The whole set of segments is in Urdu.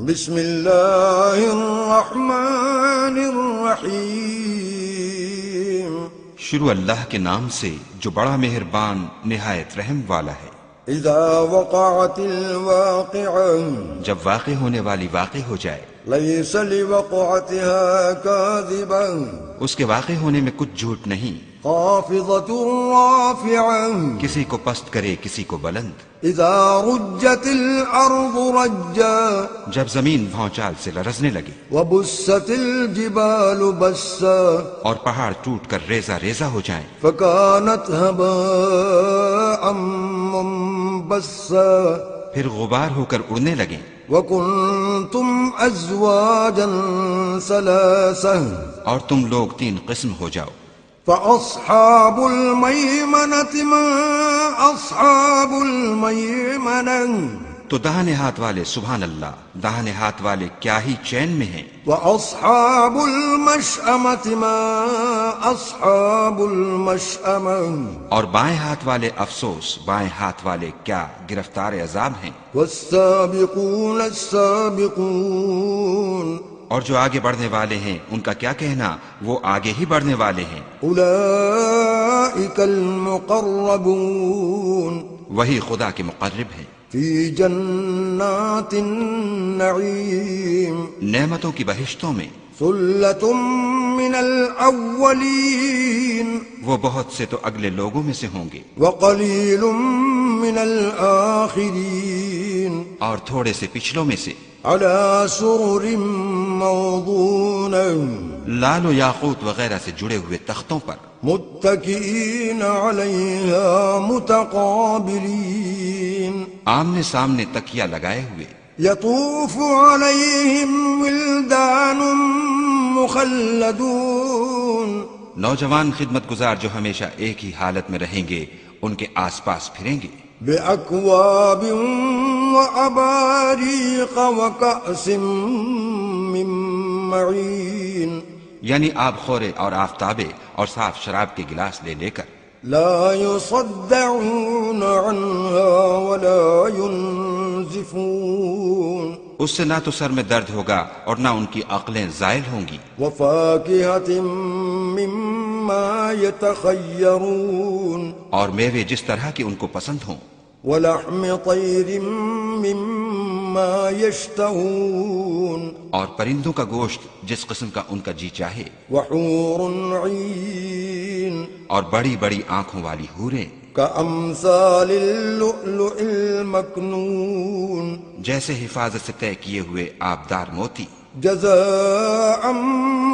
بسم اللہ الرحمن الرحیم، شروع اللہ کے نام سے جو بڑا مہربان نہایت رحم والا ہے۔ اذا وقعت الواقعہ، جب واقع ہونے والی واقع ہو جائے، لیس لوقعتها کاذبہ، اس کے واقع ہونے میں کچھ جھوٹ نہیں، خافضۃ رافعہ، کسی کو پست کرے کسی کو بلند۔ اذا رجت الارض رجا، جب زمین بھونچال سے لرزنے لگے، وبست الجبال بسا، اور پہاڑ ٹوٹ کر ریزہ ریزہ ہو جائیں، فكانت هباء منبثا، پھر غبار ہو کر اڑنے لگیں، وكنتم ازواجا ثلاثة، اور تم لوگ تین قسم ہو جاؤ۔ فأصحاب الميمنة ما أصحاب الميمنة، تو داہنے ہاتھ والے سبحان اللہ، داہنے ہاتھ والے کیا ہی چین میں ہیں، وأصحاب المشأمة ما أصحاب المشأمة، اور بائیں ہاتھ والے افسوس، بائیں ہاتھ والے کیا گرفتار عذاب ہیں۔ والسابقون السابقون، اور جو آگے بڑھنے والے ہیں ان کا کیا کہنا، وہ آگے ہی بڑھنے والے ہیں۔ أولئك المقربون، وہی خدا کے مقرب ہیں، في جنات النعيم، نعمتوں کی بہشتوں میں۔ ثلة من الأولين، وہ بہت سے تو اگلے لوگوں میں سے ہوں گے، وقليل من الآخرين، اور تھوڑے سے پچھلوں میں سے۔ على سرر موضونة، لال و یاقوت وغیرہ سے جڑے ہوئے تختوں پر، متكئين عليها متقابلين، آمنے سامنے تکیہ لگائے ہوئے۔ يطوف عليهم ولدان مخلدون، نوجوان خدمت گزار جو ہمیشہ ایک ہی حالت میں رہیں گے ان کے آس پاس پھریں گے، بأكواب وأباريق وكأس من معين، یعنی آب خورے اور آفتابے اور صاف شراب کے گلاس لے لے کر۔ لا يصدعون عنها ولا ينزفون، اس سے نہ تو سر میں درد ہوگا اور نہ ان کی عقلیں زائل ہوں گی۔ وفاكهة مما يتخيرون، اور میوے جس طرح کے ان کو پسند ہوں، ولحم طير مما يشتهون، اور پرندوں کا گوشت جس قسم کا ان کا جی چاہے، وحور عين، اور بڑی بڑی آنکھوں والی حوریں، كأمثال اللؤلؤ المكنون، جیسے حفاظت سے طے کیے ہوئے آبدار موتی، جزاء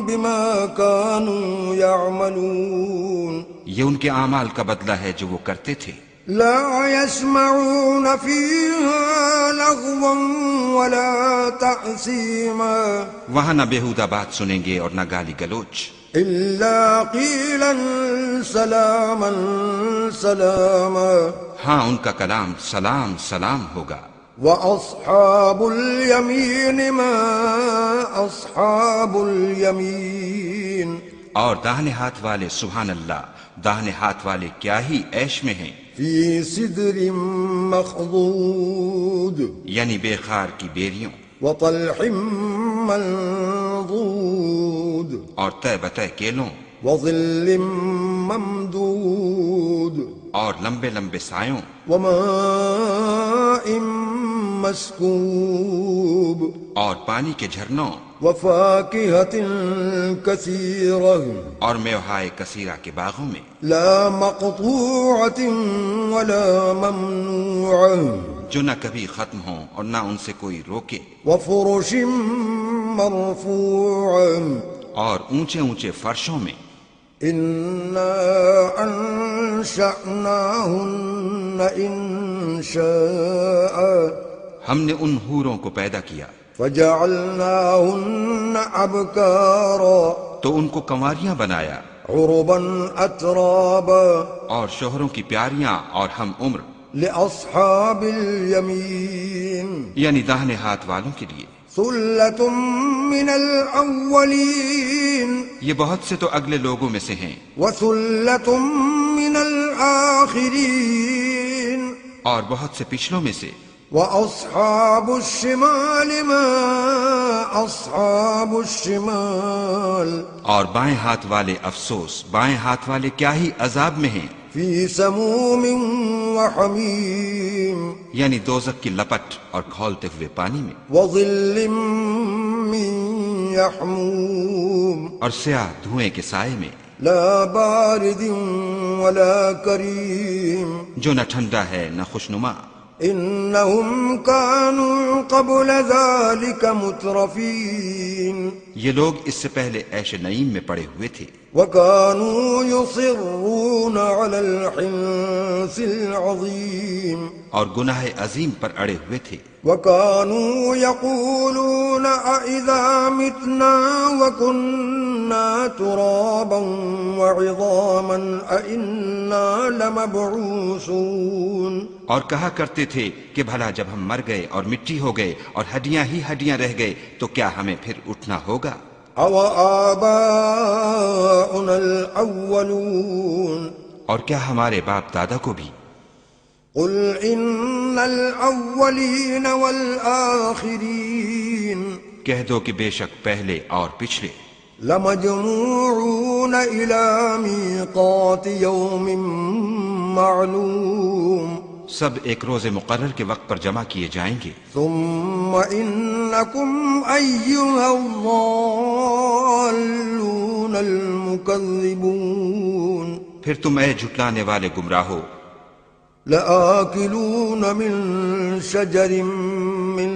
بما كانوا يعملون، یہ ان کے اعمال کا بدلہ ہے جو وہ کرتے تھے۔ لا يسمعون فيها لغوا ولا تأثيما، وہاں نہ بےہودہ بات سنیں گے اور نہ گالی گلوچ، إلا قيلا سلاما سلاما، ہاں ان کا کلام سلام سلام ہوگا۔ وأصحاب اليمين ما أصحاب اليمين، اور داہنے ہاتھ والے سبحان اللہ، داہنے ہاتھ والے کیا ہی عیش میں ہیں، في سدر مخضود، یعنی بے خار کی بیریوں، وطلح منضود، اور طے بتہ کیلوں، وظل ممدود، اور لمبے لمبے سایوں، وماء مسكوب، اور پانی کے جھرنوں، وفاكهة كثيرة، اور میوہائے کثیرہ کے باغوں میں، لا مقطوعة ولا ممنوعة، جو نہ کبھی ختم ہوں اور نہ ان سے کوئی روکے، وفرش مرفوعة، اور اونچے اونچے فرشوں میں۔ إنا أنشأناهن إنشاء، ہم نے ان حوروں کو پیدا کیا فجعلناهن أبكارا، تو ان کو کنواریاں بنایا، عربا أترابا، اور شوہروں کی پیاریاں اور ہم عمر، لأصحاب اليمين، یعنی داہنے ہاتھ والوں کے لیے۔ ثلة من الأولين، یہ بہت سے تو اگلے لوگوں میں سے ہیں، وثلة من الآخرين، اور بہت سے پچھلوں میں سے۔ وأصحاب الشمال ما أصحاب الشمال اور بائیں ہاتھ والے افسوس، بائیں ہاتھ والے کیا ہی عذاب میں ہیں، في سموم وحميم یعنی دوزخ کی لپٹ اور کھولتے ہوئے پانی میں، وظل من يحموم اور سیاہ دھوئیں کے سائے میں، لا بارد ولا كريم جو نہ ٹھنڈا ہے نہ خوشنما۔ إنهم كانوا قبل ذلك مترفين یہ لوگ اس سے پہلے عیش نعیم میں پڑے ہوئے تھے، وكانوا يصرون على الحنث العظيم اور گناہ عظیم پر اڑے ہوئے تھے، وكانوا يقولون أإذا متنا وكنا ترابا وعظاما أإنا لمبعوثون اور کہا کرتے تھے کہ بھلا جب ہم مر گئے اور مٹی ہو گئے اور ہڈیاں ہی ہڈیاں رہ گئے تو کیا ہمیں پھر اٹھنا ہوگا؟ أو آباؤنا الأولون اور کیا ہمارے باپ دادا کو بھی؟ قل إن الأولين والآخرين کہہ دو کہ بے شک پہلے اور پچھلے لمجموعون إلى ميقات يوم معلوم سب ایک روز مقرر کے وقت پر جمع کیے جائیں گے، ثم إنكم أيها الضالون المكذبون پھر تم اے جھٹلانے والے گمراہو لآكلون من شجر من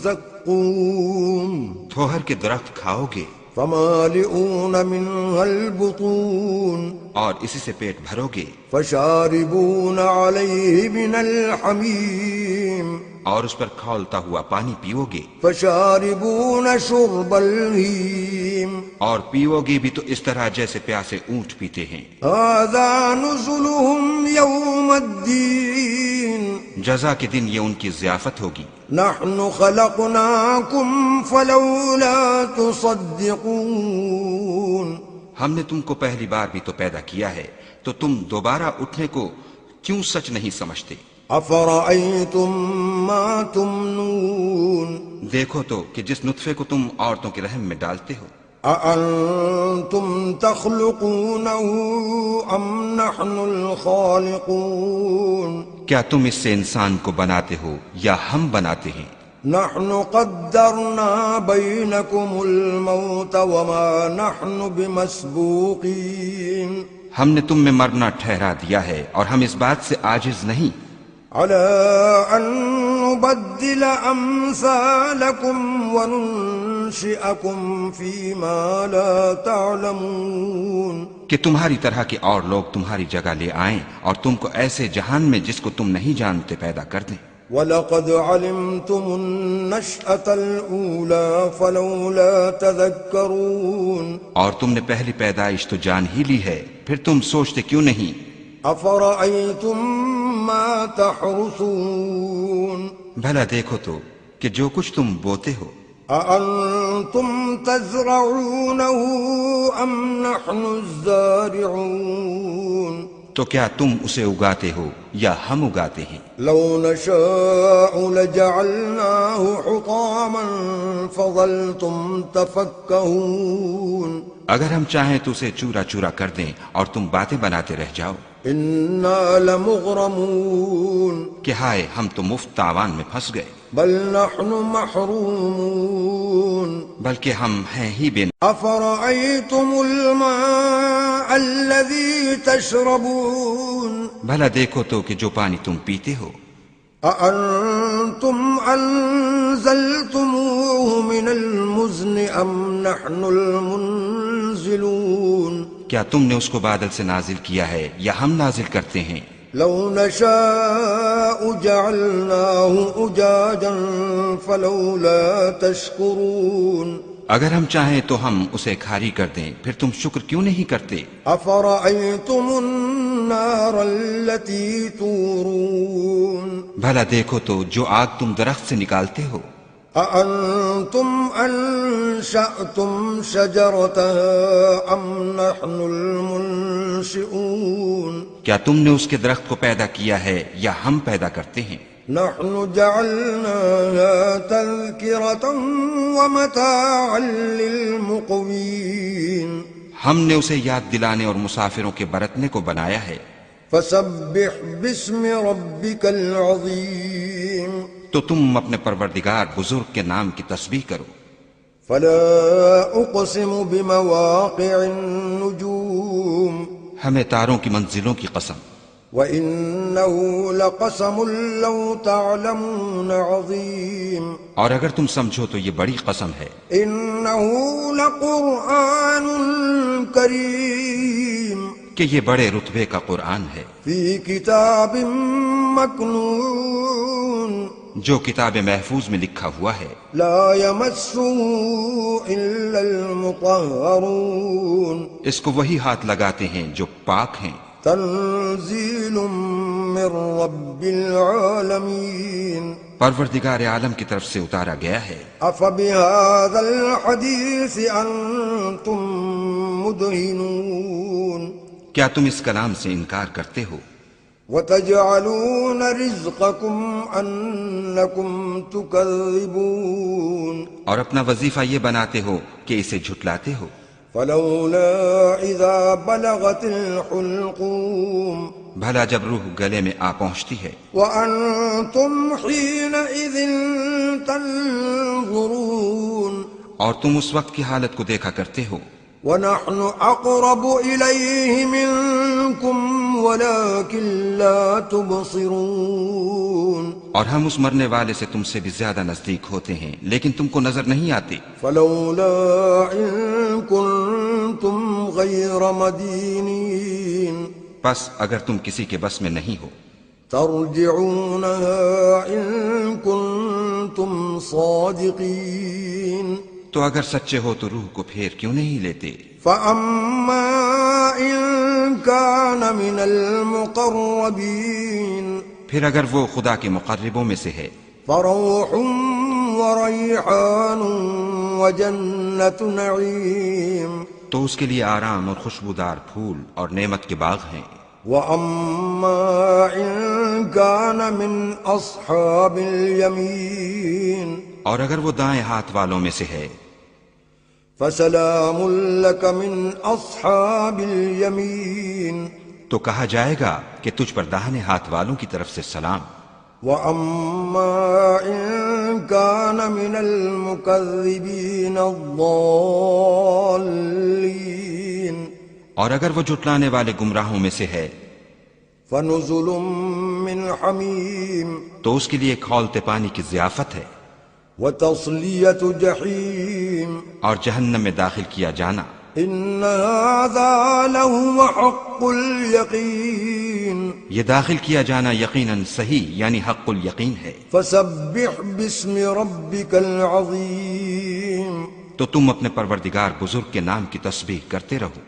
زقوم تھوہر کے درخت کھاؤ گے فمالئون منها البطون اور اسی سے پیٹ بھرو گے، فشاربون عليه من الحميم اور اس پر کھولتا ہوا پانی پیو گے، فشاربون شرب الهيم اور پیو گے بھی تو اس طرح جیسے پیاسے اونٹ پیتے ہیں۔ هذا نزلهم يوم الدين جزا کے دن یہ ان کی ضیافت ہوگی۔ نحن خلقناكم فلولا تصدقون ہم نے تم کو پہلی بار بھی تو پیدا کیا ہے، تو تم دوبارہ اٹھنے کو کیوں سچ نہیں سمجھتے؟ أفرأيتم ما تمنون دیکھو تو کہ جس نطفے کو تم عورتوں کے رحم میں ڈالتے ہو، أأنتم تخلقونه أم نحن الخالقون کیا تم اس سے انسان کو بناتے ہو یا ہم بناتے ہیں؟ نحن قدرنا بينكم الموت وما نحن بمسبوقين ہم نے تم میں مرنا ٹھہرا دیا ہے اور ہم اس بات سے عاجز نہیں على أن نبدل أمثالكم وننشئكم فيما لا تعلمون کہ تمہاری طرح کے اور لوگ تمہاری جگہ لے آئیں اور تم کو ایسے جہان میں جس کو تم نہیں جانتے پیدا کر دیں۔ وَلَقَدْ عَلِمْتُمُ النَّشْأَةَ الْأُولَى فَلَوْلَا تَذَكَّرُونَ اور تم نے پہلی پیدائش تو جان ہی لی ہے، پھر تم سوچتے کیوں نہیں؟ أَفَرَأَيْتُم مَّا تَحْرُثُونَ بھلا دیکھو تو کہ جو کچھ تم بوتے ہو، أَأَنتُمْ تَزْرَعُونَهُ أَمْ نَحْنُ الزَّارِعُونَ تو کیا تم اسے اگاتے ہو یا ہم اگاتے ہیں؟ لو نشاء لجعلناه حطاما فظلتم تفكهون اگر ہم چاہیں تو اسے چورا چورا کر دیں اور تم باتیں بناتے رہ جاؤ إنا لمغرمون کہ ہائے ہم تو مفت تاوان میں پھنس گئے، بل نحن محرومون بلکہ ہم ہیں ہی بے أفرأيتم الماء الذي تشربون بھلا دیکھو تو کہ جو پانی تم پیتے ہو، أأنتم أنزلتموه من المزن أم نحن المنزلون کیا تم نے اس کو بادل سے نازل کیا ہے یا ہم نازل کرتے ہیں؟ لو نشاء جعلناه أجاجا فلولا تشكرون اگر ہم چاہیں تو ہم اسے کھاری کر دیں، پھر تم شکر کیوں نہیں کرتے؟ أفرأيتم النار التي تورون بھلا دیکھو تو جو آگ تم درخت سے نکالتے ہو، أأنتم أنشأتم شجرتها أم نحن المنشئون کیا تم نے اس کے درخت کو پیدا کیا ہے یا ہم پیدا کرتے ہیں؟ نحن جعلناها تذكرة ومتاعا للمقوين ہم نے اسے یاد دلانے اور مسافروں کے برتنے کو بنایا ہے. فسبح باسم ربك العظيم تو تم اپنے پروردگار بزرگ کے نام کی تسبیح کرو. فلا اقسم بمواقع النجوم ہمیں تاروں کی منزلوں کی قسم. وإنه لقسم لو تعلمون عظيم اور اگر تم سمجھو تو یہ بڑی قسم ہے. إنه لقرآن كريم کہ یہ بڑے رتبے کا قرآن ہے في كتاب مكنون جو کتاب محفوظ میں لکھا ہوا ہے. لا يمسه إلا المطهرون اس کو وہی ہاتھ لگاتے ہیں جو پاک ہیں. تنزيل من رب العالمين پروردگار عالم کی طرف سے اتارا گیا ہے. أفبهذا الحديث أنتم مدهنون کیا تم اس کلام سے انکار کرتے ہو؟ وتجعلون رزقكم أنكم تكذبون اور اپنا وظیفہ یہ بناتے ہو کہ اسے جھٹلاتے ہو. فلولا إذا بلغت الحلقوم بھلا جب روح گلے میں آ پہنچتی ہے وأنتم حينئذ تنظرون اور تم اس وقت کی حالت کو دیکھا کرتے ہو. ونحن أقرب إليه منكم ولكن لا تبصرون اور ہم اس مرنے والے سے تم سے بھی زیادہ نزدیک ہوتے ہیں لیکن تم کو نظر نہیں آتی. فلولا إن كنتم غير مدينين پس اگر تم کسی کے بس میں نہیں ہو ترجعونها إن كنتم صادقين تو اگر سچے ہو تو روح کو پھیر کیوں نہیں لیتے. فأما إن كان من المقربين پھر اگر وہ خدا کے مقربوں میں سے ہے فروح وريحان وجنة نعيم تو اس کے لیے آرام اور خوشبودار پھول اور نعمت کے باغ ہیں. وأما إن كان من أصحاب اليمين اور اگر وہ دائیں ہاتھ والوں میں سے ہے فسلام لك من أصحاب اليمين تو کہا جائے گا کہ تجھ پر داہنے ہاتھ والوں کی طرف سے سلام. وأما إن كان من المكذبين الضالين اور اگر وہ جھٹلانے والے گمراہوں میں سے ہے فنزل من حميم تو اس کے لیے کھولتے پانی کی ضیافت ہے وتصلية جحيم اور جہنم میں داخل کیا جانا. إن هذا لهو حق اليقين یہ داخل کیا جانا یقیناً صحیح یعنی حق الیقین ہے. فسبح باسم ربك العظيم تو تم اپنے پروردگار بزرگ کے نام کی تسبیح کرتے رہو.